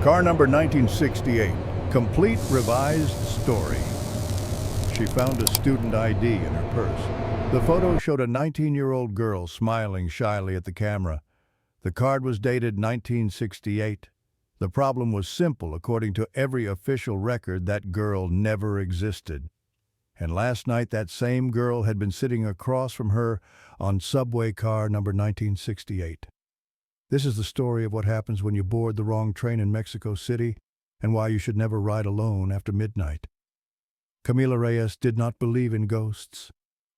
Car number 1968, complete revised story. She found a student ID in her purse. The photo showed a 19-year-old girl smiling shyly at the camera. The card was dated 1968. The problem was simple. According to every official record, that girl never existed. And last night, that same girl had been sitting across from her on subway car number 1968. This is the story of what happens when you board the wrong train in Mexico City and why you should never ride alone after midnight. Camila Reyes did not believe in ghosts.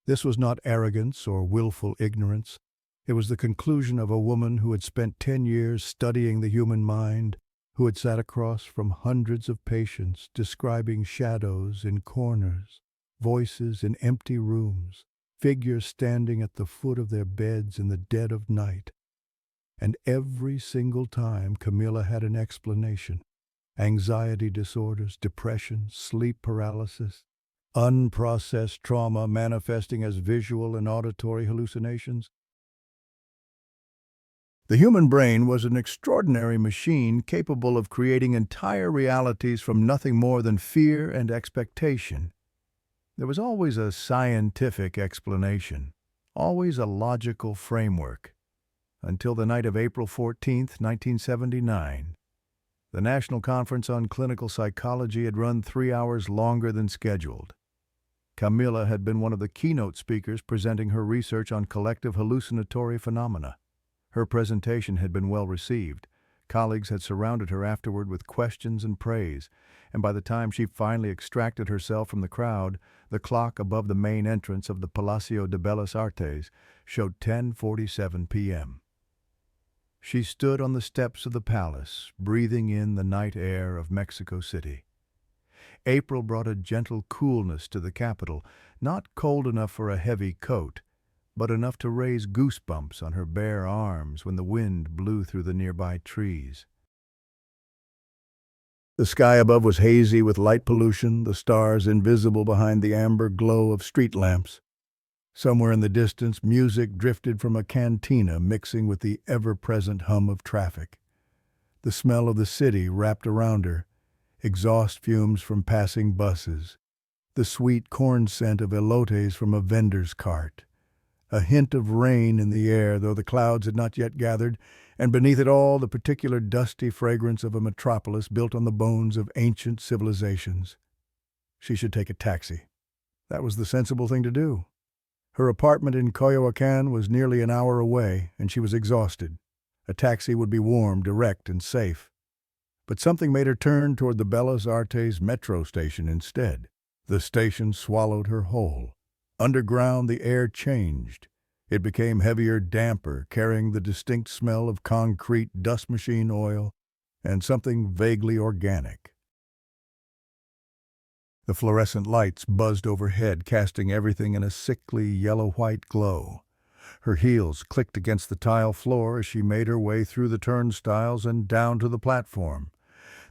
This was not arrogance or willful ignorance. It was the conclusion of a woman who had spent 10 years studying the human mind, who had sat across from hundreds of patients describing shadows in corners, voices in empty rooms, figures standing at the foot of their beds in the dead of night. And every single time, Camila had an explanation. Anxiety disorders, depression, sleep paralysis, unprocessed trauma manifesting as visual and auditory hallucinations. The human brain was an extraordinary machine capable of creating entire realities from nothing more than fear and expectation. There was always a scientific explanation, always a logical framework. Until the night of April 14, 1979. The National Conference on Clinical Psychology had run 3 hours longer than scheduled. Camila had been one of the keynote speakers presenting her research on collective hallucinatory phenomena. Her presentation had been well received. Colleagues had surrounded her afterward with questions and praise, and by the time she finally extracted herself from the crowd, the clock above the main entrance of the Palacio de Bellas Artes showed 10:47 p.m. She stood on the steps of the palace, breathing in the night air of Mexico City. April brought a gentle coolness to the capital, not cold enough for a heavy coat, but enough to raise goosebumps on her bare arms when the wind blew through the nearby trees. The sky above was hazy with light pollution, the stars invisible behind the amber glow of street lamps. Somewhere in the distance, music drifted from a cantina, mixing with the ever-present hum of traffic. The smell of the city wrapped around her, exhaust fumes from passing buses, the sweet corn scent of elotes from a vendor's cart, a hint of rain in the air, though the clouds had not yet gathered, and beneath it all the particular dusty fragrance of a metropolis built on the bones of ancient civilizations. She should take a taxi. That was the sensible thing to do. Her apartment in Coyoacán was nearly an hour away, and she was exhausted. A taxi would be warm, direct, and safe. But something made her turn toward the Bellas Artes metro station instead. The station swallowed her whole. Underground, the air changed. It became heavier, damper, carrying the distinct smell of concrete, dust machine oil, and something vaguely organic. The fluorescent lights buzzed overhead, casting everything in a sickly yellow-white glow. Her heels clicked against the tile floor as she made her way through the turnstiles and down to the platform.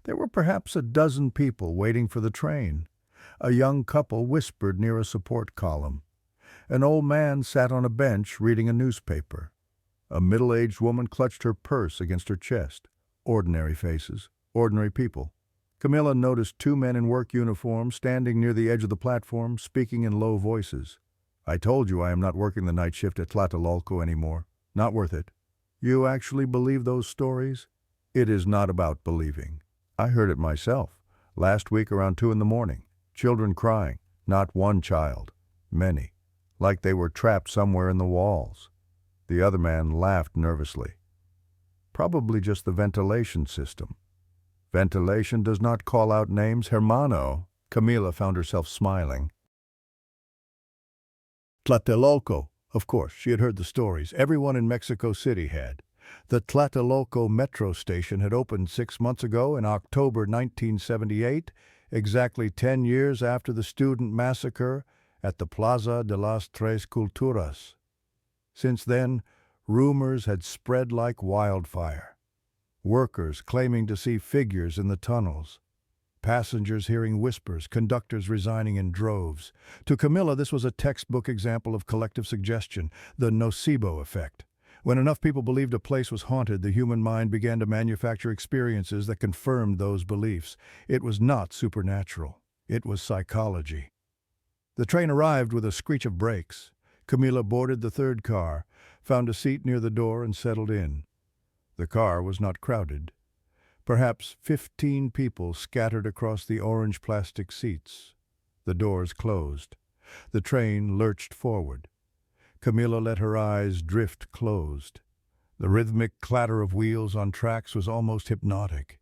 There were perhaps a dozen people waiting for the train. A young couple whispered near a support column. An old man sat on a bench reading a newspaper. A middle-aged woman clutched her purse against her chest. Ordinary faces, ordinary people. Camila noticed 2 men in work uniforms standing near the edge of the platform, speaking in low voices. "I told you I am not working the night shift at Tlatelolco anymore. Not worth it." "You actually believe those stories?" "It is not about believing. I heard it myself. Last week around 2 in the morning. Children crying. Not one child. Many. Like they were trapped somewhere in the walls." The other man laughed nervously. "Probably just the ventilation system." "Ventilation does not call out names, hermano." Camila found herself smiling. Tlatelolco. Of course, she had heard the stories. Everyone in Mexico City had. The Tlatelolco metro station had opened 6 months ago in October 1978, exactly 10 years after the student massacre at the Plaza de las Tres Culturas. Since then, rumors had spread like wildfire. Workers claiming to see figures in the tunnels. Passengers hearing whispers, conductors resigning in droves. To Camila, this was a textbook example of collective suggestion, the nocebo effect. When enough people believed a place was haunted, the human mind began to manufacture experiences that confirmed those beliefs. It was not supernatural. It was psychology. The train arrived with a screech of brakes. Camilla boarded the third car, found a seat near the door, and settled in. The car was not crowded. Perhaps 15 people scattered across the orange plastic seats. The doors closed. The train lurched forward. Camilla let her eyes drift closed. The rhythmic clatter of wheels on tracks was almost hypnotic.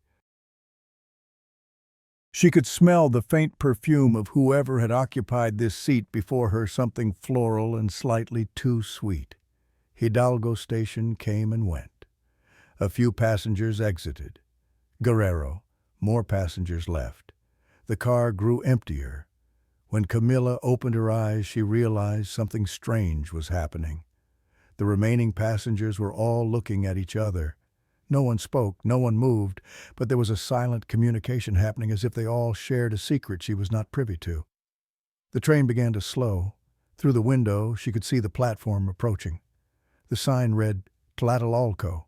She could smell the faint perfume of whoever had occupied this seat before her, something floral and slightly too sweet. Hidalgo Station came and went. A few passengers exited. Guerrero. More passengers left. The car grew emptier. When Camilla opened her eyes, she realized something strange was happening. The remaining passengers were all looking at each other. No one spoke, no one moved, but there was a silent communication happening, as if they all shared a secret she was not privy to. The train began to slow. Through the window, she could see the platform approaching. The sign read, Tlatelolco.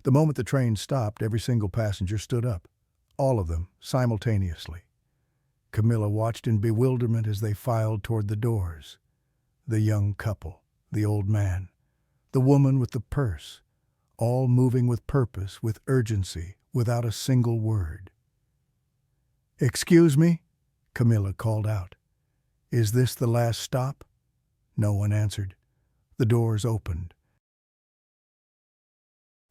The moment the train stopped, every single passenger stood up. All of them, simultaneously. Camilla watched in bewilderment as they filed toward the doors. The young couple, the old man, the woman with the purse, all moving with purpose, with urgency, without a single word. "Excuse me?" Camilla called out. "Is this the last stop?" No one answered. The doors opened.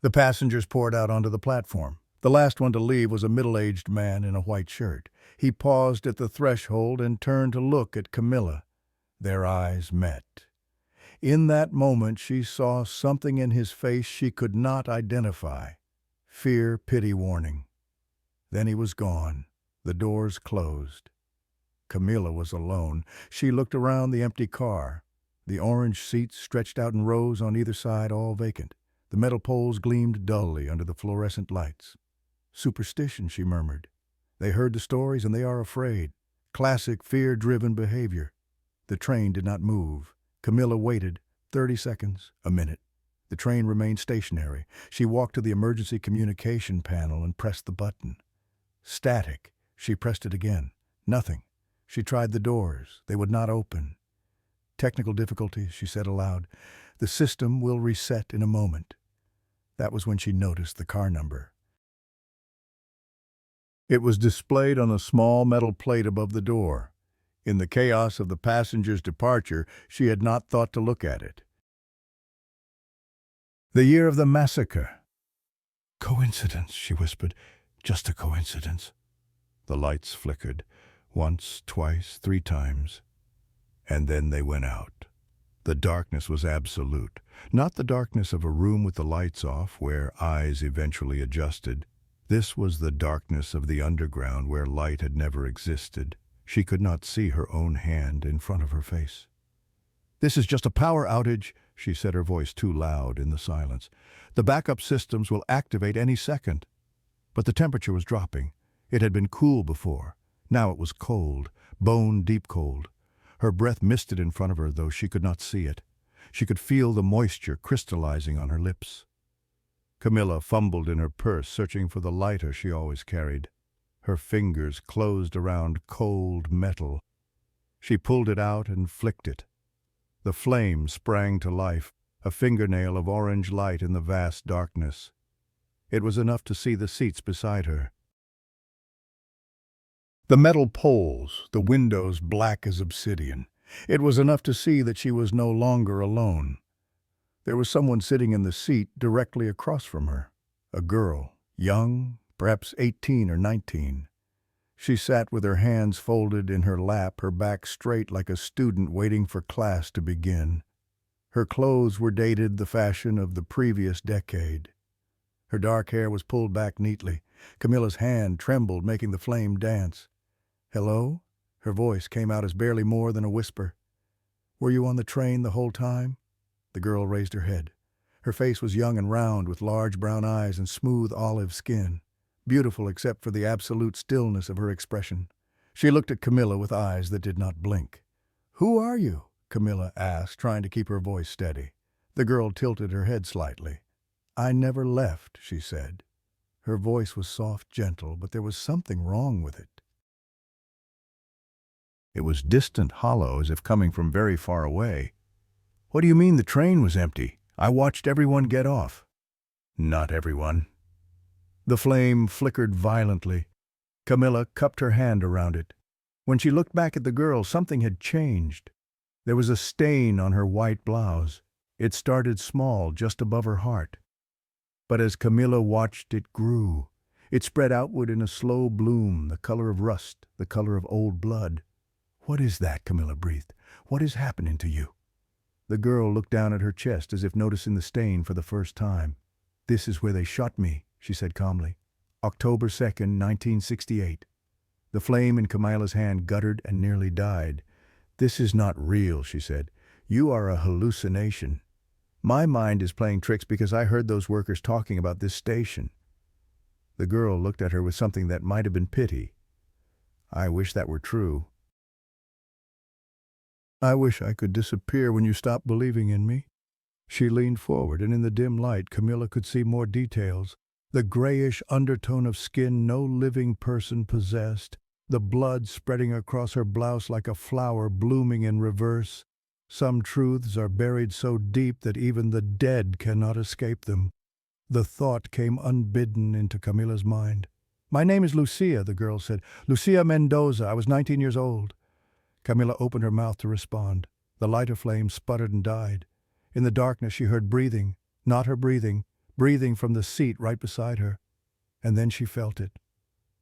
The passengers poured out onto the platform. The last one to leave was a middle-aged man in a white shirt. He paused at the threshold and turned to look at Camilla. Their eyes met. In that moment, she saw something in his face she could not identify. Fear, pity, warning. Then he was gone. The doors closed. Camilla was alone. She looked around the empty car. The orange seats stretched out in rows on either side, all vacant. The metal poles gleamed dully under the fluorescent lights. "Superstition," she murmured. "They heard the stories and they are afraid. Classic fear-driven behavior." The train did not move. Camilla waited. 30 seconds, a minute. The train remained stationary. She walked to the emergency communication panel and pressed the button. Static. She pressed it again. Nothing. She tried the doors. They would not open. "Technical difficulties," she said aloud. "The system will reset in a moment." That was when she noticed the car number. It was displayed on a small metal plate above the door. In the chaos of the passenger's departure, she had not thought to look at it. The year of the massacre. "Coincidence," she whispered. "Just a coincidence." The lights flickered. Once, twice, 3 times. And then they went out. The darkness was absolute. Not the darkness of a room with the lights off, where eyes eventually adjusted. This was the darkness of the underground, where light had never existed. She could not see her own hand in front of her face. "This is just a power outage," she said, her voice too loud in the silence. "The backup systems will activate any second." But the temperature was dropping. It had been cool before. Now it was cold, bone-deep cold. Her breath misted in front of her, though she could not see it. She could feel the moisture crystallizing on her lips. Camilla fumbled in her purse, searching for the lighter she always carried. Her fingers closed around cold metal. She pulled it out and flicked it. The flame sprang to life, a fingernail of orange light in the vast darkness. It was enough to see the seats beside her. The metal poles, the windows black as obsidian. It was enough to see that she was no longer alone. There was someone sitting in the seat directly across from her. A girl, young, perhaps 18 or 19. She sat with her hands folded in her lap, her back straight like a student waiting for class to begin. Her clothes were dated the fashion of the previous decade. Her dark hair was pulled back neatly. Camilla's hand trembled, making the flame dance. "Hello?" Her voice came out as barely more than a whisper. "Were you on the train the whole time?" The girl raised her head. Her face was young and round, with large brown eyes and smooth olive skin, beautiful except for the absolute stillness of her expression. She looked at Camilla with eyes that did not blink. "Who are you?" Camilla asked, trying to keep her voice steady. The girl tilted her head slightly. "I never left," she said. Her voice was soft, gentle, but there was something wrong with it. It was distant, hollow, as if coming from very far away. "What do you mean the train was empty? I watched everyone get off." "Not everyone." The flame flickered violently. Camilla cupped her hand around it. When she looked back at the girl, something had changed. There was a stain on her white blouse. It started small, just above her heart. But as Camilla watched, it grew. It spread outward in a slow bloom, the color of rust, the color of old blood. "What is that?" Camilla breathed. "What is happening to you?" The girl looked down at her chest as if noticing the stain for the first time. "This is where they shot me," she said calmly. "October 2nd, 1968. The flame in Camilla's hand guttered and nearly died. "This is not real," she said. "You are a hallucination. My mind is playing tricks because I heard those workers talking about this station." The girl looked at her with something that might have been pity. "I wish that were true. I wish I could disappear when you stop believing in me." She leaned forward, and in the dim light, Camilla could see more details. The grayish undertone of skin no living person possessed, the blood spreading across her blouse like a flower blooming in reverse. Some truths are buried so deep that even the dead cannot escape them. The thought came unbidden into Camilla's mind. "My name is Lucia," the girl said. "Lucia Mendoza. I was 19 years old." Camilla opened her mouth to respond. The lighter flame sputtered and died. In the darkness she heard breathing, not her breathing, breathing from the seat right beside her. And then she felt it.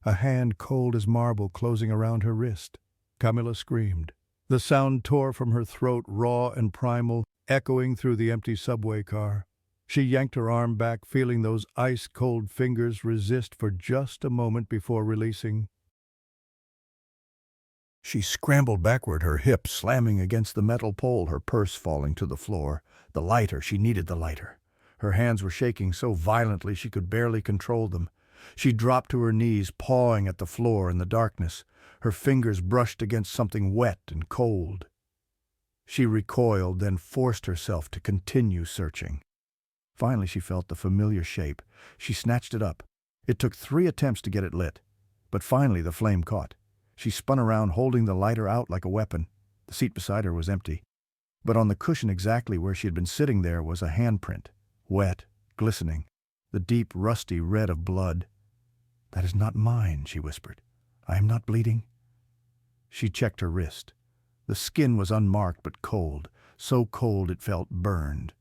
A hand cold as marble closing around her wrist. Camilla screamed. The sound tore from her throat, raw and primal, echoing through the empty subway car. She yanked her arm back, feeling those ice-cold fingers resist for just a moment before releasing. She scrambled backward, her hips slamming against the metal pole, her purse falling to the floor. The lighter, she needed the lighter. Her hands were shaking so violently she could barely control them. She dropped to her knees, pawing at the floor in the darkness. Her fingers brushed against something wet and cold. She recoiled, then forced herself to continue searching. Finally she felt the familiar shape. She snatched it up. It took 3 attempts to get it lit. But finally the flame caught. She spun around, holding the lighter out like a weapon. The seat beside her was empty. But on the cushion exactly where she had been sitting there was a handprint. Wet, glistening, the deep, rusty red of blood. "That is not mine," she whispered. "I am not bleeding." She checked her wrist. The skin was unmarked but cold, so cold it felt burned.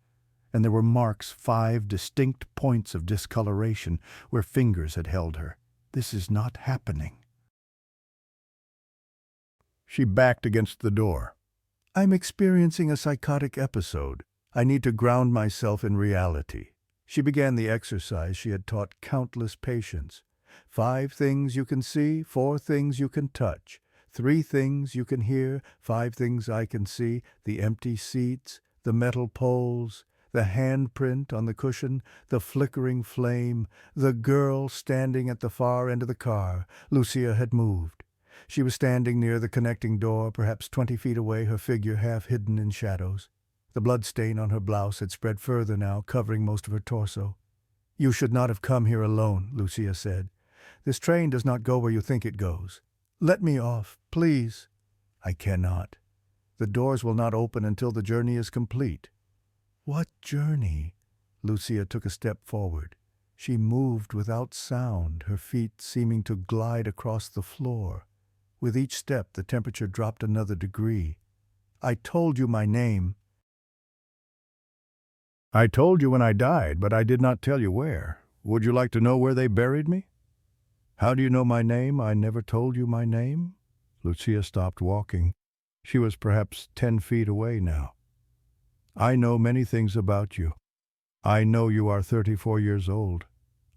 And there were marks, 5 distinct points of discoloration, where fingers had held her. "This is not happening." She backed against the door. "I'm experiencing a psychotic episode. I need to ground myself in reality." She began the exercise she had taught countless patients. 5 things you can see, 4 things you can touch, 3 things you can hear, 5 things I can see, the empty seats, the metal poles, the handprint on the cushion, the flickering flame, the girl standing at the far end of the car. Lucia had moved. She was standing near the connecting door, perhaps 20 feet away, her figure half hidden in shadows. The blood stain on her blouse had spread further now, covering most of her torso. "You should not have come here alone," Lucia said. "This train does not go where you think it goes. Let me off, please." "I cannot. The doors will not open until the journey is complete." "What journey?" Lucia took a step forward. She moved without sound, her feet seeming to glide across the floor. With each step, the temperature dropped another degree. "I told you my name." "I told you when I died, but I did not tell you where. Would you like to know where they buried me?" "How do you know my name? I never told you my name." Lucia stopped walking. She was perhaps 10 feet away now. "I know many things about you. I know you are 34 years old.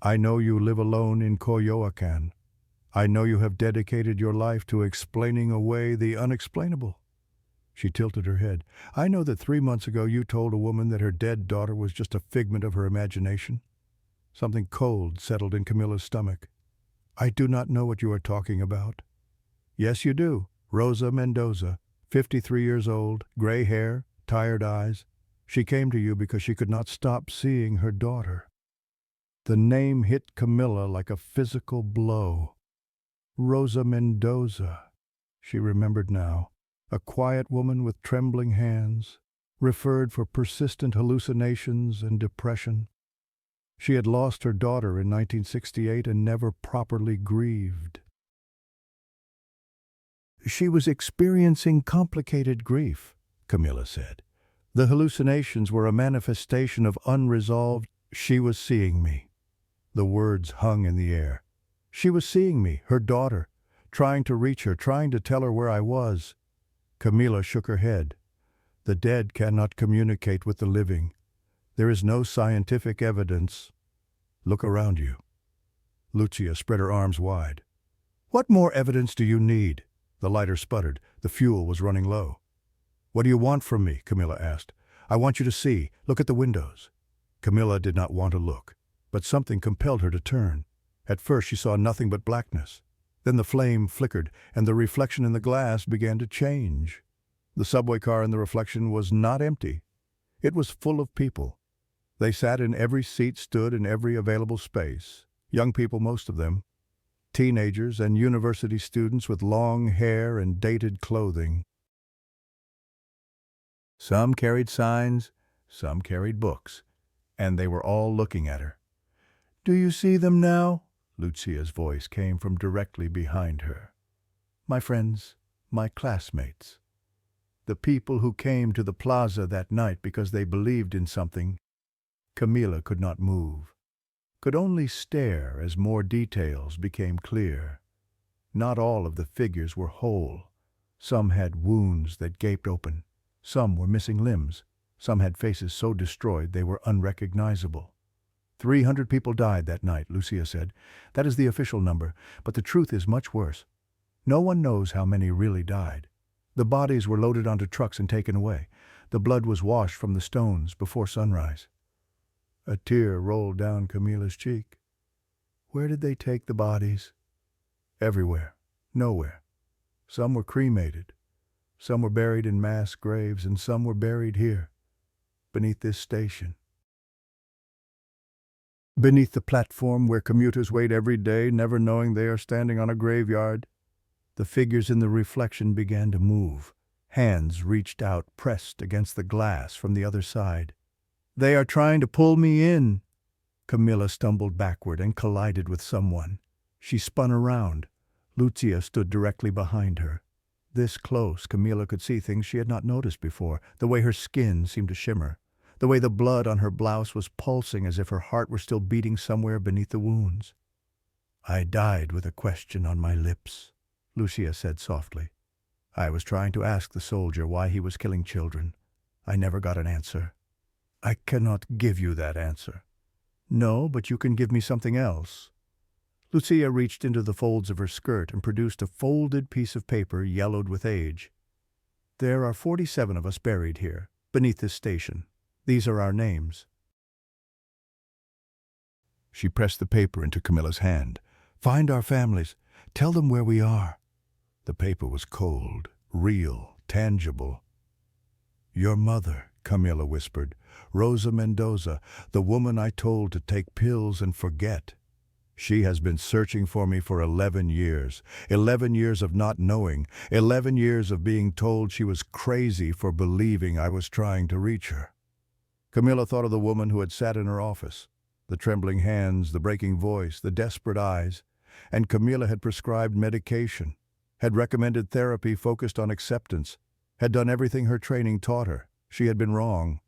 I know you live alone in Coyoacan. I know you have dedicated your life to explaining away the unexplainable." She tilted her head. "I know that 3 months ago you told a woman that her dead daughter was just a figment of her imagination." Something cold settled in Camilla's stomach. "I do not know what you are talking about." "Yes, you do. Rosa Mendoza, 53 years old, gray hair, tired eyes." She came to you because she could not stop seeing her daughter. The name hit Camilla like a physical blow. Rosa Mendoza. She remembered now. A quiet woman with trembling hands, referred for persistent hallucinations and depression. She had lost her daughter in 1968 and never properly grieved. She was experiencing complicated grief, Camilla said. The hallucinations were a manifestation of unresolved. She was seeing me. The words hung in the air. She was seeing me, her daughter, trying to reach her, trying to tell her where I was. Camilla shook her head. The dead cannot communicate with the living. There is no scientific evidence. Look around you. Lucia spread her arms wide. What more evidence do you need? The lighter sputtered. The fuel was running low. What do you want from me? Camilla asked. I want you to see. Look at the windows. Camilla did not want to look, but something compelled her to turn. At first she saw nothing but blackness. Then the flame flickered, and the reflection in the glass began to change. The subway car in the reflection was not empty. It was full of people. They sat in every seat, stood in every available space. Young people, most of them. Teenagers and university students with long hair and dated clothing. Some carried signs, some carried books, and they were all looking at her. Do you see them now? Lucia's voice came from directly behind her. My friends, my classmates. The people who came to the plaza that night because they believed in something. Camilla could not move, could only stare as more details became clear. Not all of the figures were whole. Some had wounds that gaped open. Some were missing limbs. Some had faces so destroyed they were unrecognizable. 300 people died that night, Lucia said. That is the official number, but the truth is much worse. No one knows how many really died. The bodies were loaded onto trucks and taken away. The blood was washed from the stones before sunrise. A tear rolled down Camilla's cheek. Where did they take the bodies? Everywhere. Nowhere. Some were cremated. Some were buried in mass graves, and some were buried here, beneath this station. Beneath the platform where commuters wait every day, never knowing they are standing on a graveyard. The figures in the reflection began to move. Hands reached out, pressed against the glass from the other side. They are trying to pull me in. Camilla stumbled backward and collided with someone. She spun around. Lucia stood directly behind her. This close, Camilla could see things she had not noticed before, the way her skin seemed to shimmer, the way the blood on her blouse was pulsing as if her heart were still beating somewhere beneath the wounds. I died with a question on my lips, Lucia said softly. I was trying to ask the soldier why he was killing children. I never got an answer. I cannot give you that answer. No, but you can give me something else. Lucia reached into the folds of her skirt and produced a folded piece of paper yellowed with age. There are 47 of us buried here, beneath this station. These are our names. She pressed the paper into Camilla's hand. Find our families. Tell them where we are. The paper was cold, real, tangible. Your mother, Camilla whispered. Rosa Mendoza, the woman I told to take pills and forget. She has been searching for me for 11 years. 11 years of not knowing. 11 years of being told she was crazy for believing I was trying to reach her. Camilla thought of the woman who had sat in her office. The trembling hands, the breaking voice, the desperate eyes. And Camilla had prescribed medication, had recommended therapy focused on acceptance, had done everything her training taught her. She had been wrong.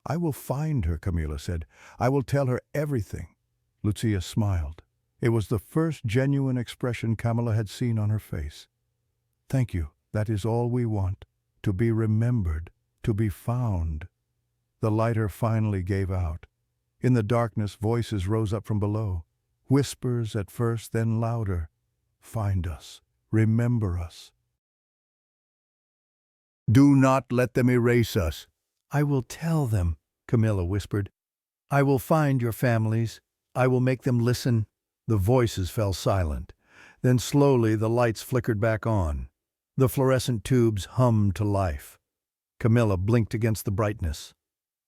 I will find her, Camilla said. I will tell her everything. Lucia smiled. It was the first genuine expression Camilla had seen on her face. Thank you. That is all we want. To be remembered. To be found. The lighter finally gave out. In the darkness, voices rose up from below. Whispers at first, then louder. Find us. Remember us. Do not let them erase us. I will tell them, Camilla whispered. I will find your families. I will make them listen. The voices fell silent. Then slowly the lights flickered back on. The fluorescent tubes hummed to life. Camilla blinked against the brightness.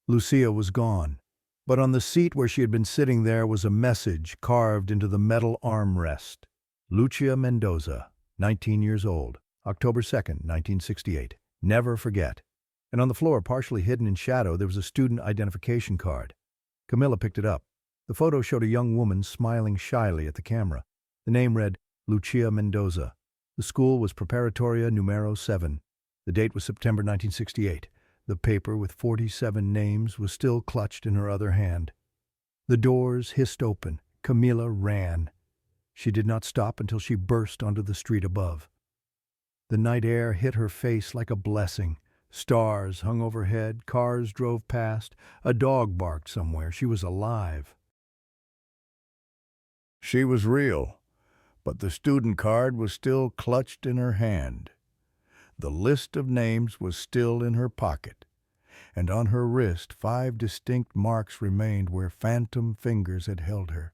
Lucia was gone, but on the seat where she had been sitting there was a message carved into the metal armrest. Lucia Mendoza, 19 years old, October 2nd, 1968. Never forget. And on the floor, partially hidden in shadow, there was a student identification card. Camilla picked it up. The photo showed a young woman smiling shyly at the camera. The name read Lucia Mendoza. The school was Preparatoria Numero 7. The date was September 1968. The paper with 47 names was still clutched in her other hand. The doors hissed open. Camilla ran. She did not stop until she burst onto the street above. The night air hit her face like a blessing. Stars hung overhead, cars drove past, a dog barked somewhere. She was alive. She was real, but the student card was still clutched in her hand. The list of names was still in her pocket, and on her wrist 5 distinct marks remained where phantom fingers had held her.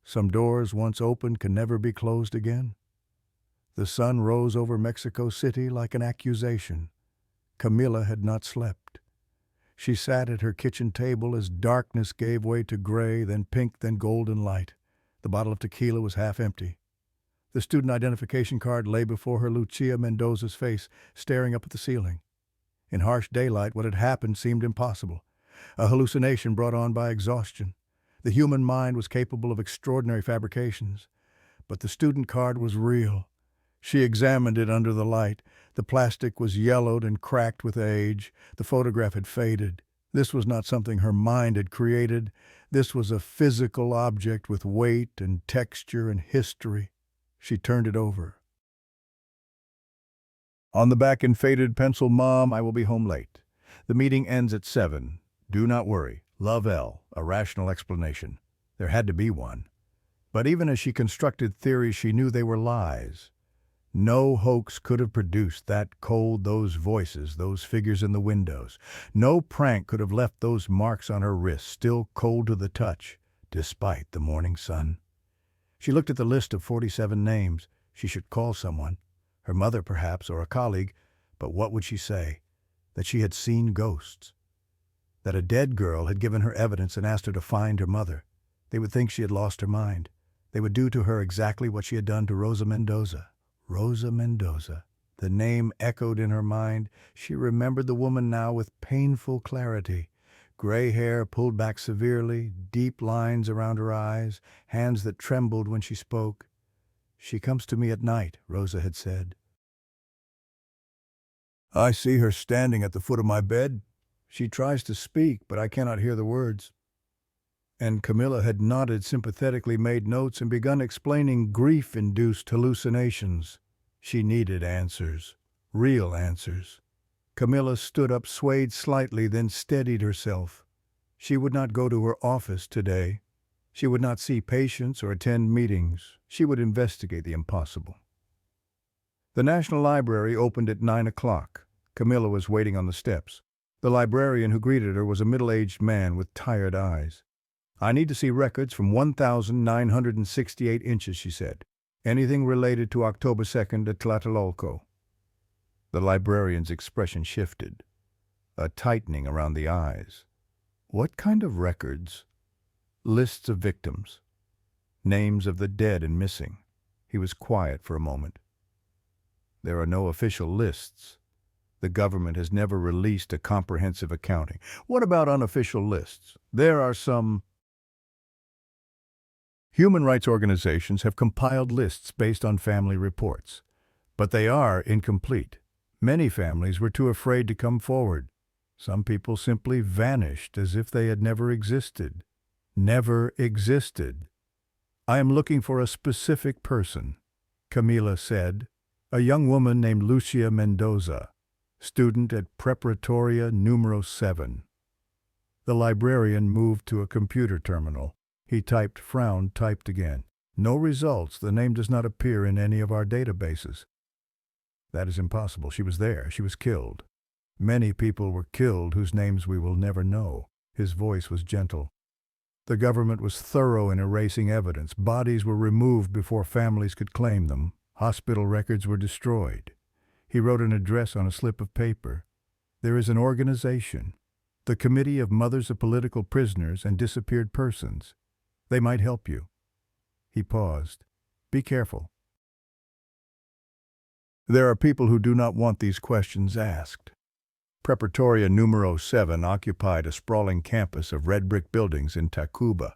Some doors once opened can never be closed again. The sun rose over Mexico City like an accusation. Camilla had not slept. She sat at her kitchen table as darkness gave way to gray, then pink, then golden light. The bottle of tequila was half empty. The student identification card lay before her, Lucia Mendoza's face, staring up at the ceiling. In harsh daylight, what had happened seemed impossible. A hallucination brought on by exhaustion. The human mind was capable of extraordinary fabrications. But the student card was real. She examined it under the light. The plastic was yellowed and cracked with age. The photograph had faded. This was not something her mind had created. This was a physical object with weight and texture and history. She turned it over. On the back in faded pencil, "Mom, I will be home late. The meeting ends at 7. Do not worry. Love, L." A rational explanation. There had to be one. But even as she constructed theories, she knew they were lies. No hoax could have produced that cold, those voices, those figures in the windows. No prank could have left those marks on her wrists, still cold to the touch, despite the morning sun. She looked at the list of 47 names. She should call someone, her mother perhaps, or a colleague, but what would she say? That she had seen ghosts. That a dead girl had given her evidence and asked her to find her mother. They would think she had lost her mind. They would do to her exactly what she had done to Rosa Mendoza. Rosa Mendoza. The name echoed in her mind. She remembered the woman now with painful clarity. Gray hair pulled back severely, deep lines around her eyes, hands that trembled when she spoke. "She comes to me at night," Rosa had said. "I see her standing at the foot of my bed. She tries to speak, but I cannot hear the words." And Camilla had nodded sympathetically, made notes, and begun explaining grief-induced hallucinations. She needed answers. Real answers. Camilla stood up, swayed slightly, then steadied herself. She would not go to her office today. She would not see patients or attend meetings. She would investigate the impossible. The National Library opened at 9 o'clock. Camilla was waiting on the steps. The librarian who greeted her was a middle-aged man with tired eyes. "I need to see records from 1,968 inches, she said. "Anything related to October 2nd at Tlatelolco." The librarian's expression shifted, a tightening around the eyes. "What kind of records?" "Lists of victims. Names of the dead and missing." He was quiet for a moment. "There are no official lists. The government has never released a comprehensive accounting." "What about unofficial lists?" "There are some. Human rights organizations have compiled lists based on family reports, but they are incomplete. Many families were too afraid to come forward. Some people simply vanished as if they had never existed. Never existed. "I am looking for a specific person," Camila said. "A young woman named Lucia Mendoza, student at Preparatoria Numero 7. The librarian moved to a computer terminal. He typed, frowned, typed again. "No results. The name does not appear in any of our databases." "That is impossible. She was there. She was killed. Many people were killed whose names we will never know." His voice was gentle. "The government was thorough in erasing evidence. Bodies were removed before families could claim them. Hospital records were destroyed." He wrote an address on a slip of paper. "There is an organization. The Committee of Mothers of Political Prisoners and Disappeared Persons. They might help you." He paused. "Be careful. There are people who do not want these questions asked." Preparatoria numero 7 occupied a sprawling campus of red brick buildings in Tacuba.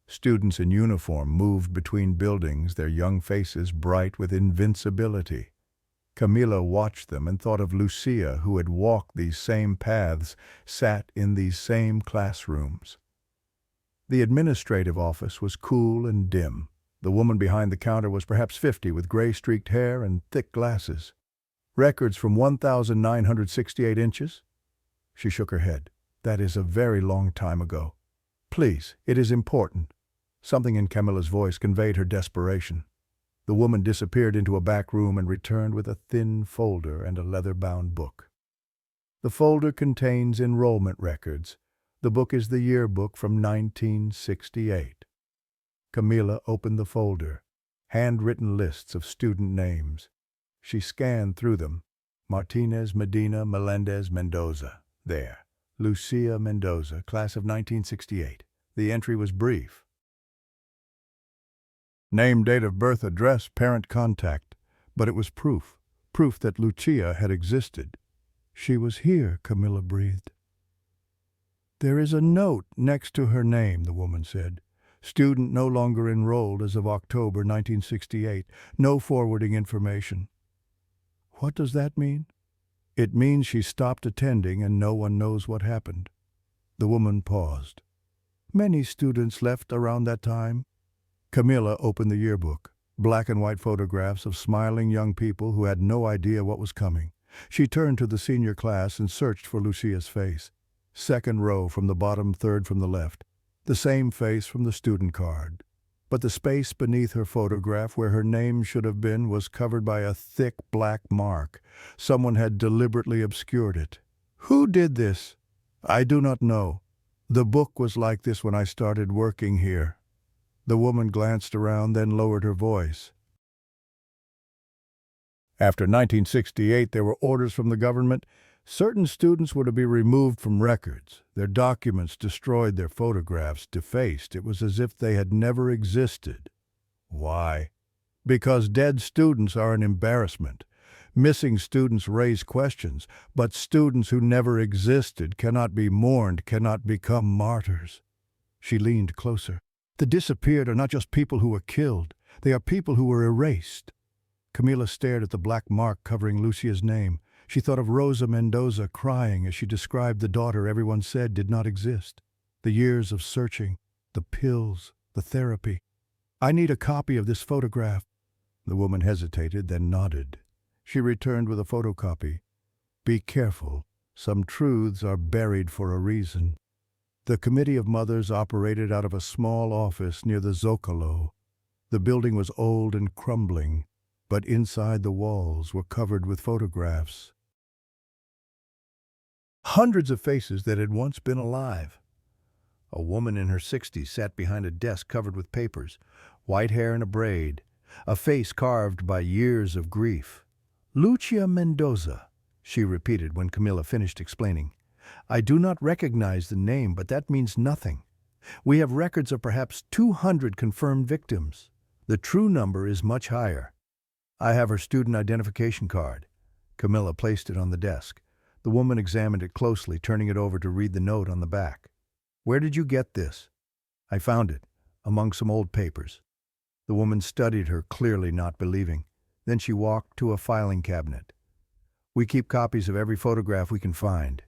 Students in uniform moved between buildings, their young faces bright with invincibility. Camila watched them and thought of Lucia, who had walked these same paths, sat in these same classrooms. The administrative office was cool and dim. The woman behind the counter was perhaps 50, with gray-streaked hair and thick glasses. "Records from 1,968 inches?" She shook her head. "That is a very long time ago. Please, it is important." Something in Camilla's voice conveyed her desperation. The woman disappeared into a back room and returned with a thin folder and a leather-bound book. The folder contains enrollment records. The book is the yearbook from 1968. Camila opened the folder. Handwritten lists of student names. She scanned through them. Martinez, Medina, Melendez, Mendoza. There. Lucia Mendoza, class of 1968. The entry was brief. Name, date of birth, address, parent contact. But it was proof. Proof that Lucia had existed. "She was here," Camila breathed. "There is a note next to her name," the woman said. "Student no longer enrolled as of October 1968. No forwarding information." "What does that mean?" "It means she stopped attending and no one knows what happened." The woman paused. "Many students left around that time." Camila opened the yearbook. Black and white photographs of smiling young people who had no idea what was coming. She turned to the senior class and searched for Lucia's face. Second row from the bottom, third from the left. The same face from the student card. But the space beneath her photograph where her name should have been was covered by a thick black mark. Someone had deliberately obscured it. "Who did this?" "I do not know. The book was like this when I started working here." The woman glanced around, then lowered her voice. "After 1968, there were orders from the government. Certain students were to be removed from records, their documents destroyed, their photographs defaced. It was as if they had never existed." "Why?" "Because dead students are an embarrassment. Missing students raise questions, but students who never existed cannot be mourned, cannot become martyrs." She leaned closer. "The disappeared are not just people who were killed. They are people who were erased." Camila stared at the black mark covering Lucia's name. She thought of Rosa Mendoza crying as she described the daughter everyone said did not exist. The years of searching, the pills, the therapy. "I need a copy of this photograph." The woman hesitated, then nodded. She returned with a photocopy. "Be careful. Some truths are buried for a reason." The Committee of Mothers operated out of a small office near the Zocalo. The building was old and crumbling, but inside the walls were covered with photographs. Hundreds of faces that had once been alive. A woman in her 60s sat behind a desk covered with papers, white hair in a braid, a face carved by years of grief. "Lucia Mendoza," she repeated when Camila finished explaining. "I do not recognize the name, but that means nothing. We have records of perhaps 200 confirmed victims. The true number is much higher. I have her student identification card." Camila placed it on the desk. The woman examined it closely, turning it over to read the note on the back. "Where did you get this?" "I found it, among some old papers." The woman studied her, clearly not believing. Then she walked to a filing cabinet. "We keep copies of every photograph we can find.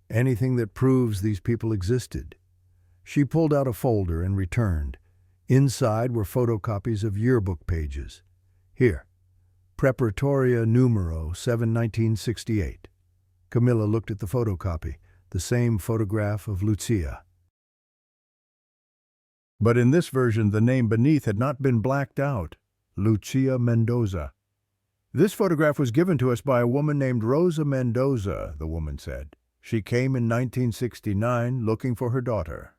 Anything that proves these people existed." She pulled out a folder and returned. Inside were photocopies of yearbook pages. "Here, Preparatoria numero 7, 1968. Camila looked at the photocopy, the same photograph of Lucia. But in this version, the name beneath had not been blacked out. Lucia Mendoza. "This photograph was given to us by a woman named Rosa Mendoza," the woman said. "She came in 1969 looking for her daughter."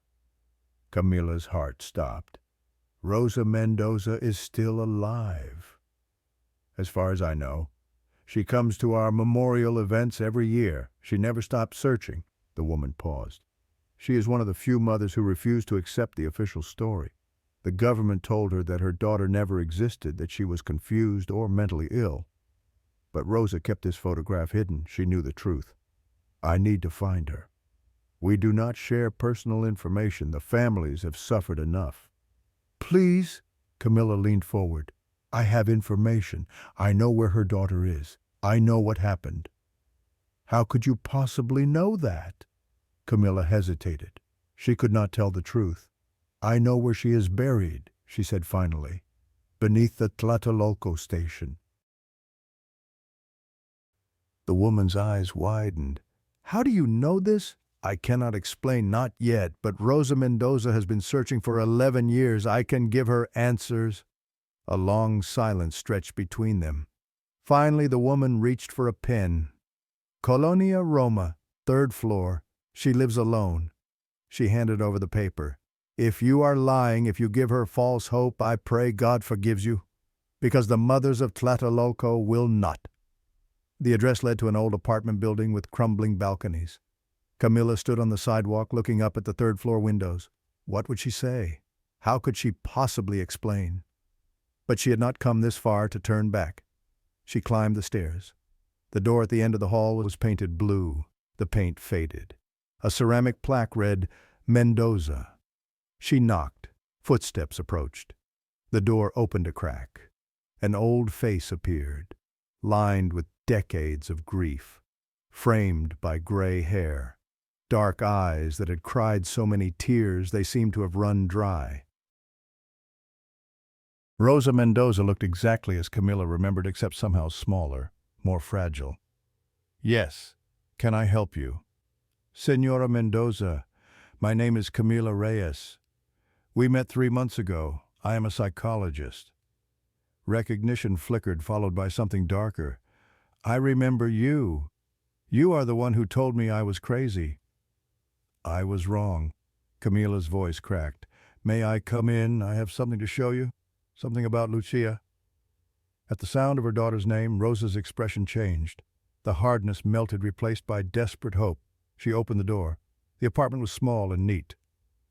Camila's heart stopped. "Rosa Mendoza is still alive." "As far as I know. She comes to our memorial events every year. She never stopped searching." The woman paused. She is one of the few mothers who refuse to accept the official story. The government told her that her daughter never existed, that she was confused or mentally ill. But Rosa kept this photograph hidden. She knew the truth. I need to find her. We do not share personal information. The families have suffered enough. Please, Camilla leaned forward. I have information. I know where her daughter is. I know what happened. How could you possibly know that? Camilla hesitated. She could not tell the truth. I know where she is buried, she said finally, beneath the Tlatelolco Station. The woman's eyes widened. How do you know this? I cannot explain, not yet, but Rosa Mendoza has been searching for 11 years. I can give her answers. A long silence stretched between them. Finally, the woman reached for a pen. Colonia Roma, 3rd floor. She lives alone. She handed over the paper. If you are lying, if you give her false hope, I pray God forgives you, because the mothers of Tlatelolco will not. The address led to an old apartment building with crumbling balconies. Camilla stood on the sidewalk looking up at the 3rd floor windows. What would she say? How could she possibly explain? But she had not come this far to turn back. She climbed the stairs. The door at the end of the hall was painted blue. The paint faded. A ceramic plaque read, Mendoza. She knocked. Footsteps approached. The door opened a crack. An old face appeared, lined with decades of grief, framed by gray hair, dark eyes that had cried so many tears they seemed to have run dry. Rosa Mendoza looked exactly as Camilla remembered, except somehow smaller, more fragile. Yes, can I help you? Senora Mendoza, my name is Camila Reyes. We met 3 months ago. I am a psychologist. Recognition flickered, followed by something darker. I remember you. You are the one who told me I was crazy. I was wrong. Camila's voice cracked. May I come in? I have something to show you. Something about Lucia. At the sound of her daughter's name, Rosa's expression changed. The hardness melted, replaced by desperate hope. She opened the door. The apartment was small and neat.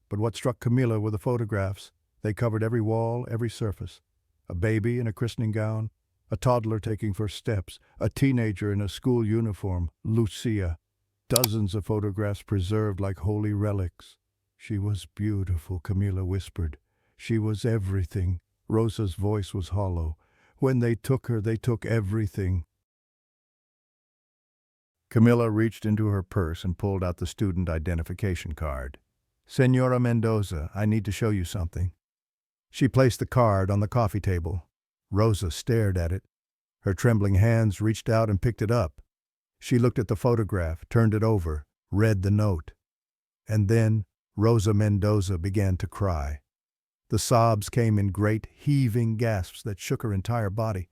But what struck Camilla were the photographs. They covered every wall, every surface. A baby in a christening gown, a toddler taking first steps, a teenager in a school uniform, Lucia. Dozens of photographs preserved like holy relics. She was beautiful, Camilla whispered. She was everything. Rosa's voice was hollow. When they took her, they took everything. Camilla reached into her purse and pulled out the student identification card. Senora Mendoza, I need to show you something. She placed the card on the coffee table. Rosa stared at it. Her trembling hands reached out and picked it up. She looked at the photograph, turned it over, read the note. And then Rosa Mendoza began to cry. The sobs came in great, heaving gasps that shook her entire body.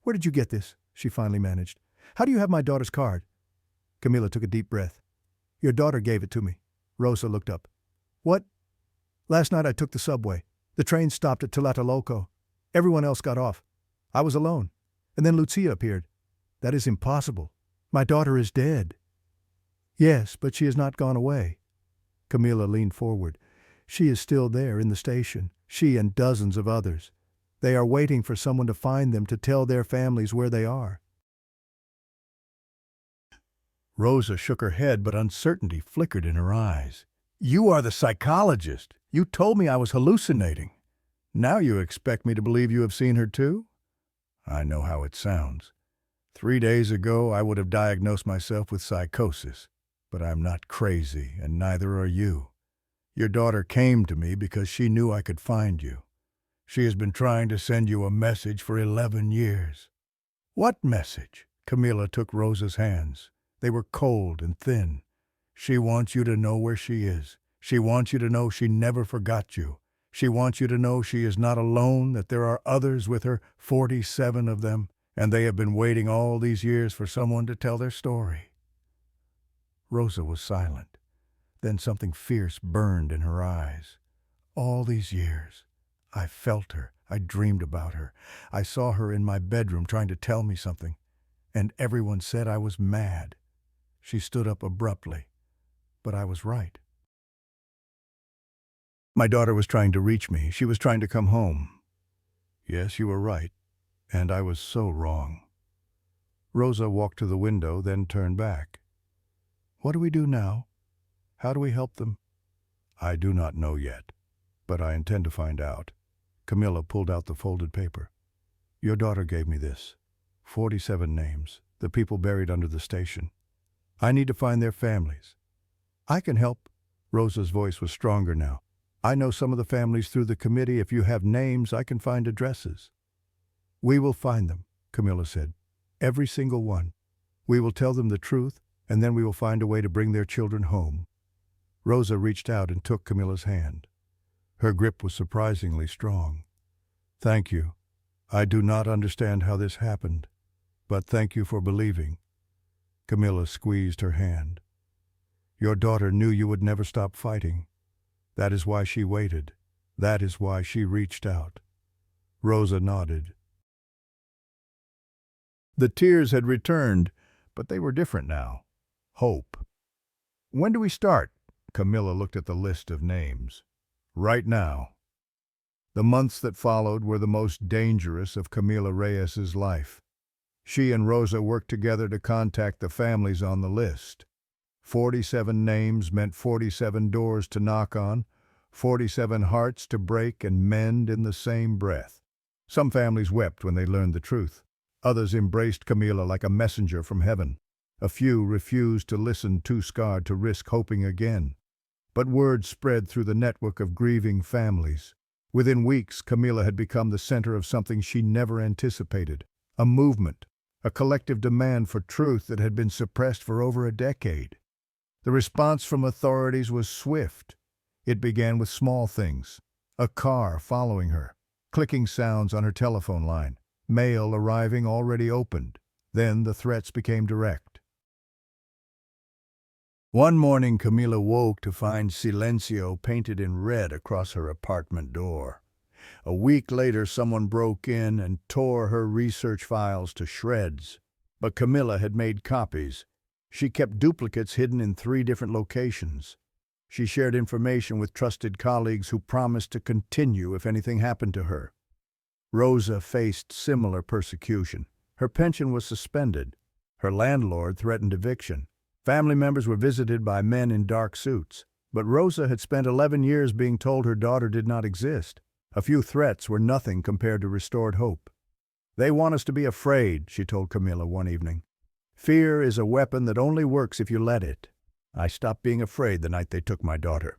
Where did you get this? She finally managed. How do you have my daughter's card? Camilla took a deep breath. Your daughter gave it to me. Rosa looked up. What? Last night I took the subway. The train stopped at Tlatelolco. Everyone else got off. I was alone. And then Lucia appeared. That is impossible. My daughter is dead. Yes, but she has not gone away. Camilla leaned forward. She is still there in the station. She and dozens of others. They are waiting for someone to find them, to tell their families where they are. Rosa shook her head, but uncertainty flickered in her eyes. You are the psychologist. You told me I was hallucinating. Now you expect me to believe you have seen her too? I know how it sounds. 3 days ago, I would have diagnosed myself with psychosis. But I'm not crazy, and neither are you. Your daughter came to me because she knew I could find you. She has been trying to send you a message for 11 years. What message? Camilla took Rosa's hands. They were cold and thin. She wants you to know where she is. She wants you to know she never forgot you. She wants you to know she is not alone, that there are others with her, 47 of them, and they have been waiting all these years for someone to tell their story. Rosa was silent. Then something fierce burned in her eyes. All these years, I felt her. I dreamed about her. I saw her in my bedroom trying to tell me something, and everyone said I was mad. She stood up abruptly. but I was right. My daughter was trying to reach me. She was trying to come home. Yes, you were right, and I was so wrong. Rosa walked to the window, then turned back. What do we do now? How do we help them? I do not know yet, but I intend to find out. Camilla pulled out the folded paper. Your daughter gave me this. 47 names, the people buried under the station. I need to find their families. I can help. Rosa's voice was stronger now. I know some of the families through the committee. If you have names, I can find addresses. We will find them, Camilla said. Every single one. We will tell them the truth, and then we will find a way to bring their children home. Rosa reached out and took Camilla's hand. Her grip was surprisingly strong. Thank you. I do not understand how this happened, but thank you for believing. Camilla squeezed her hand. Your daughter knew you would never stop fighting. That is why she waited. That is why she reached out. Rosa nodded. The tears had returned, but they were different now. Hope. When do we start? Camilla looked at the list of names. Right now. The months that followed were the most dangerous of Camila Reyes's life. She and Rosa worked together to contact the families on the list. 47 names meant 47 doors to knock on, 47 hearts to break and mend in the same breath. Some families wept when they learned the truth. Others embraced Camila like a messenger from heaven. A few refused to listen, too scarred to risk hoping again. But word spread through the network of grieving families. Within weeks, Camila had become the center of something she never anticipated. A movement, a collective demand for truth that had been suppressed for over a decade. The response from authorities was swift. It began with small things. A car following her, clicking sounds on her telephone line, mail arriving already opened. Then the threats became direct. One morning, Camila woke to find Silencio painted in red across her apartment door. A week later, someone broke in and tore her research files to shreds. But Camila had made copies. She kept duplicates hidden in 3 different locations. She shared information with trusted colleagues who promised to continue if anything happened to her. Rosa faced similar persecution. Her pension was suspended. Her landlord threatened eviction. Family members were visited by men in dark suits. But Rosa had spent 11 years being told her daughter did not exist. A few threats were nothing compared to restored hope. They want us to be afraid, she told Camila one evening. Fear is a weapon that only works if you let it. I stopped being afraid the night they took my daughter.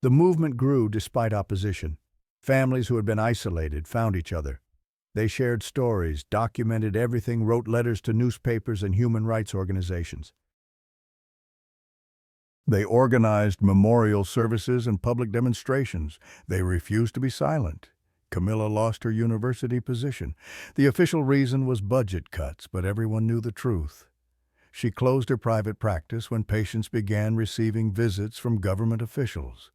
The movement grew despite opposition. Families who had been isolated found each other. They shared stories, documented everything, wrote letters to newspapers and human rights organizations. They organized memorial services and public demonstrations. They refused to be silent. Camilla lost her university position. The official reason was budget cuts, but everyone knew the truth. She closed her private practice when patients began receiving visits from government officials.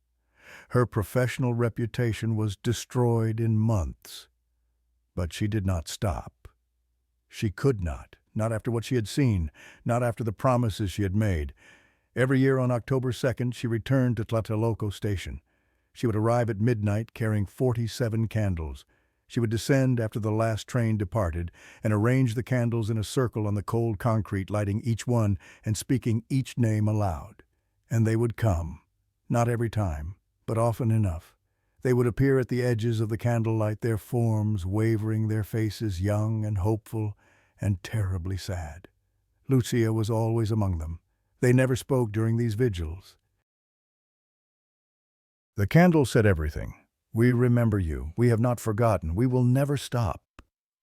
Her professional reputation was destroyed in months. But she did not stop. She could not after what she had seen, not after the promises she had made. Every year on October 2nd, she returned to Tlatelolco Station. She would arrive at midnight carrying 47 candles. She would descend after the last train departed and arrange the candles in a circle on the cold concrete, lighting each one and speaking each name aloud. And they would come. Not every time, but often enough. They would appear at the edges of the candlelight, their forms wavering, their faces young and hopeful and terribly sad. Lucia was always among them. They never spoke during these vigils. The candle said everything. We remember you. We have not forgotten. We will never stop.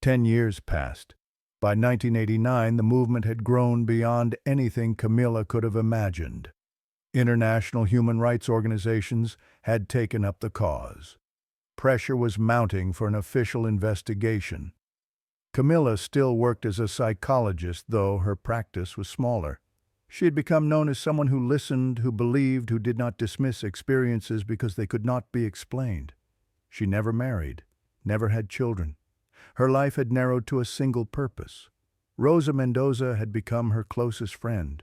10 years passed. By 1989, the movement had grown beyond anything Camilla could have imagined. International human rights organizations had taken up the cause. Pressure was mounting for an official investigation. Camilla still worked as a psychologist, though her practice was smaller. She had become known as someone who listened, who believed, who did not dismiss experiences because they could not be explained. She never married, never had children. Her life had narrowed to a single purpose. Rosa Mendoza had become her closest friend.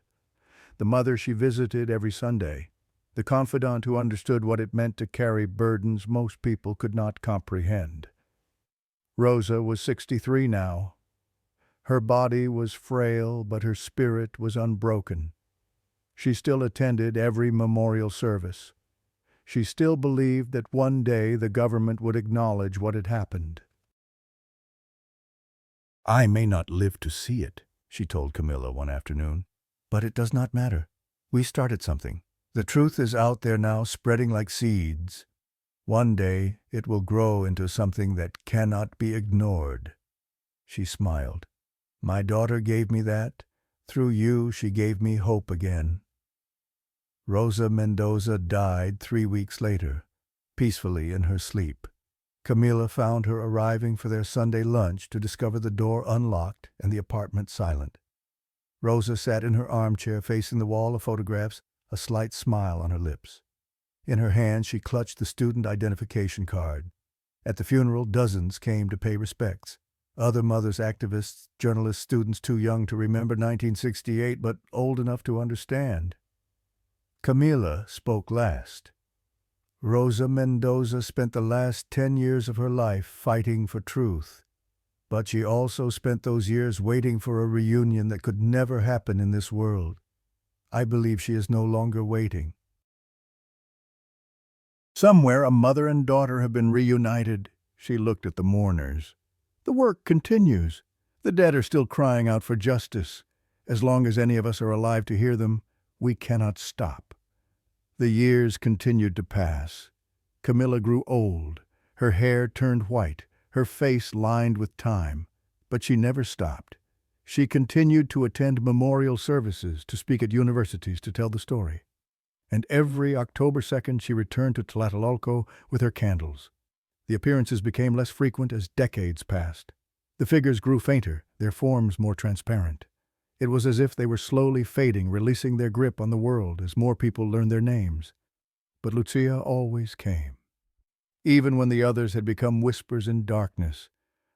the mother she visited every Sunday, the confidant who understood what it meant to carry burdens most people could not comprehend. Rosa was 63 now. Her body was frail, but her spirit was unbroken. She still attended every memorial service. She still believed that one day the government would acknowledge what had happened. "I may not live to see it," she told Camilla one afternoon, "but it does not matter. We started something. The truth is out there now, spreading like seeds. One day it will grow into something that cannot be ignored." She smiled. "My daughter gave me that. Through you, she gave me hope again." Rosa Mendoza died 3 weeks later, peacefully in her sleep. Camilla found her arriving for their Sunday lunch to discover the door unlocked and the apartment silent. Rosa sat in her armchair facing the wall of photographs, a slight smile on her lips. In her hand she clutched the student identification card. At the funeral, dozens came to pay respects. Other mothers, activists, journalists, students too young to remember 1968 but old enough to understand. Camilla spoke last. Rosa Mendoza spent the last 10 years of her life fighting for truth, but she also spent those years waiting for a reunion that could never happen in this world. I believe she is no longer waiting. Somewhere a mother and daughter have been reunited. She looked at the mourners. The work continues. The dead are still crying out for justice. As long as any of us are alive to hear them, we cannot stop. The years continued to pass. Camilla grew old. Her hair turned white, her face lined with time. But she never stopped. She continued to attend memorial services, to speak at universities, to tell the story. And every October 2nd she returned to Tlatelolco with her candles. The appearances became less frequent as decades passed. The figures grew fainter, their forms more transparent. It was as if they were slowly fading, releasing their grip on the world as more people learned their names. But Lucia always came. Even when the others had become whispers in darkness,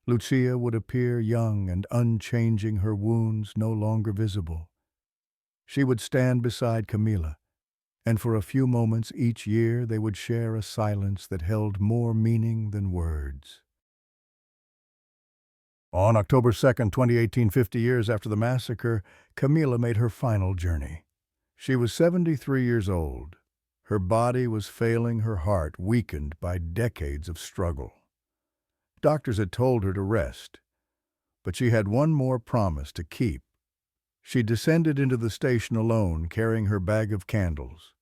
Lucia would appear young and unchanging, her wounds no longer visible. She would stand beside Camilla, and for a few moments each year they would share a silence that held more meaning than words. On October 2nd, 2018, 50 years after the massacre, Camilla made her final journey. She was 73 years old. Her body was failing, her heart weakened by decades of struggle. Doctors had told her to rest, but she had one more promise to keep. She descended into the station alone, carrying her bag of candles.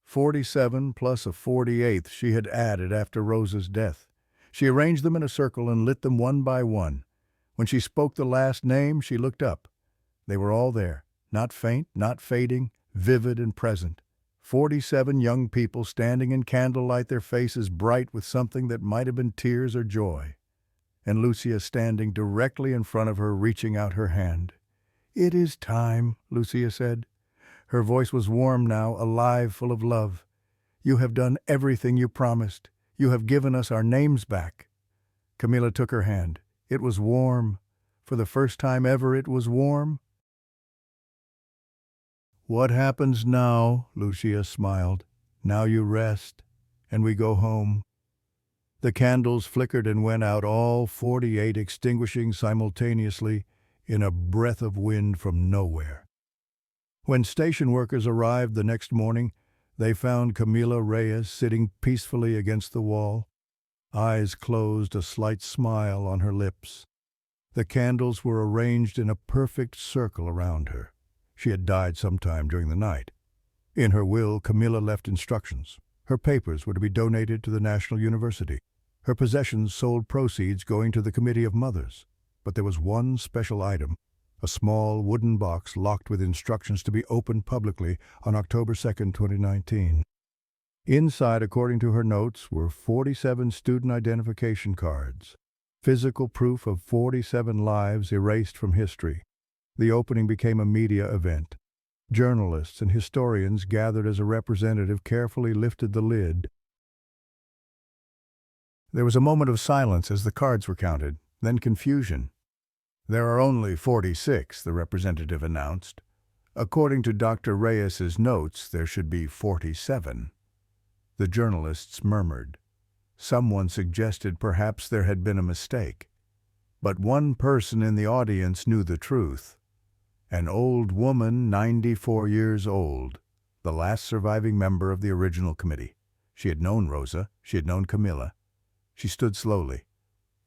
47 plus a 48th she had added after Rosa's death. She arranged them in a circle and lit them one by one. When she spoke the last name, she looked up. They were all there, not faint, not fading, vivid and present. 47 young people standing in candlelight, their faces bright with something that might have been tears or joy. And Lucia standing directly in front of her, reaching out her hand. "It is time," Lucia said. Her voice was warm now, alive, full of love. "You have done everything you promised. You have given us our names back." Camilla took her hand. It was warm. For the first time ever, it was warm. "What happens now?" Lucia smiled. "Now you rest, and we go home." The candles flickered and went out, all 48 extinguishing simultaneously in a breath of wind from nowhere. When station workers arrived the next morning, they found Camila Reyes sitting peacefully against the wall, eyes closed, a slight smile on her lips. The candles were arranged in a perfect circle around her. She had died sometime during the night. In her will, Camilla left instructions. Her papers were to be donated to the National University. Her possessions sold, proceeds going to the Committee of Mothers. But there was one special item, a small wooden box locked with instructions to be opened publicly on October 2nd, 2019. Inside, according to her notes, were 47 student identification cards, physical proof of 47 lives erased from history. The opening became a media event. Journalists and historians gathered as a representative carefully lifted the lid. There was a moment of silence as the cards were counted, then confusion. "There are only 46, the representative announced. According to Dr. Reyes's notes, there should be 47. The journalists murmured. Someone suggested perhaps there had been a mistake. But one person in the audience knew the truth. An old woman, 94 years old, the last surviving member of the original committee. She had known Rosa, she had known Camila. She stood slowly.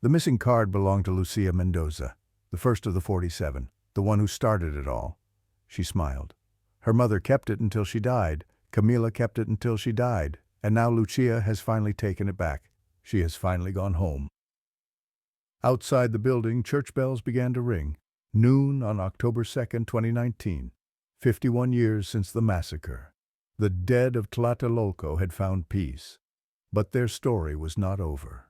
The missing card belonged to Lucia Mendoza, the first of the 47, the one who started it all. She smiled. Her mother kept it until she died. Camila kept it until she died. And now Lucia has finally taken it back. She has finally gone home. Outside the building, church bells began to ring. Noon on October 2nd, 2019. 51 years since the massacre. The dead of Tlatelolco had found peace. But their story was not over.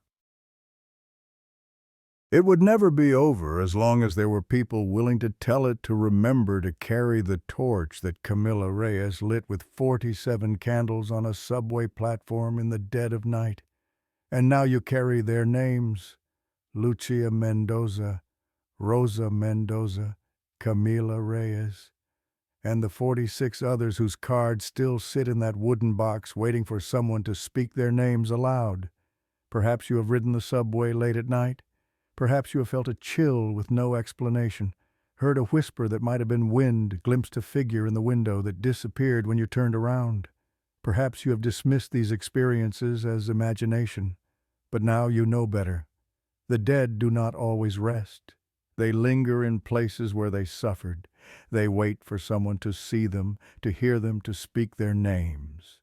It would never be over as long as there were people willing to tell it, to remember to carry the torch that Camila Reyes lit with 47 candles on a subway platform in the dead of night. And now you carry their names: Lucia Mendoza, Rosa Mendoza, Camila Reyes, and the 46 others whose cards still sit in that wooden box waiting for someone to speak their names aloud. Perhaps you have ridden the subway late at night. Perhaps you have felt a chill with no explanation, heard a whisper that might have been wind, glimpsed a figure in the window that disappeared when you turned around. Perhaps you have dismissed these experiences as imagination, but now you know better. The dead do not always rest. They linger in places where they suffered. They wait for someone to see them, to hear them, to speak their names.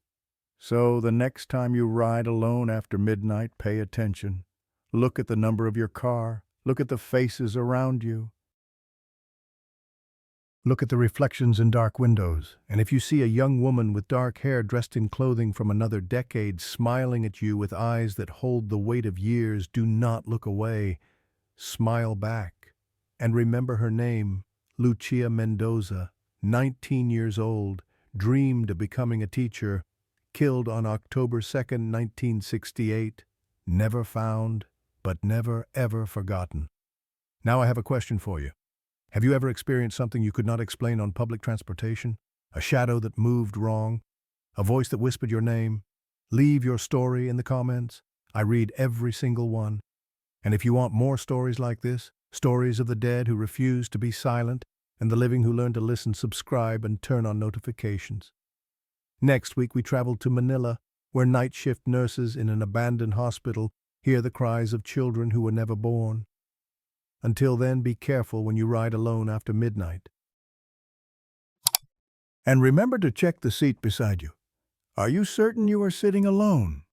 So the next time you ride alone after midnight, pay attention. Look at the number of your car. Look at the faces around you. Look at the reflections in dark windows, and if you see a young woman with dark hair dressed in clothing from another decade smiling at you with eyes that hold the weight of years, do not look away. Smile back. And remember her name, Lucia Mendoza, 19 years old, dreamed of becoming a teacher, killed on October 2nd, 1968, never found, but never ever forgotten. Now I have a question for you. Have you ever experienced something you could not explain on public transportation? A shadow that moved wrong? A voice that whispered your name? Leave your story in the comments. I read every single one. And if you want more stories like this, stories of the dead who refuse to be silent and the living who learn to listen, subscribe and turn on notifications. Next week we travel to Manila, where night shift nurses in an abandoned hospital hear the cries of children who were never born. Until then, be careful when you ride alone after midnight. And remember to check the seat beside you. Are you certain you are sitting alone?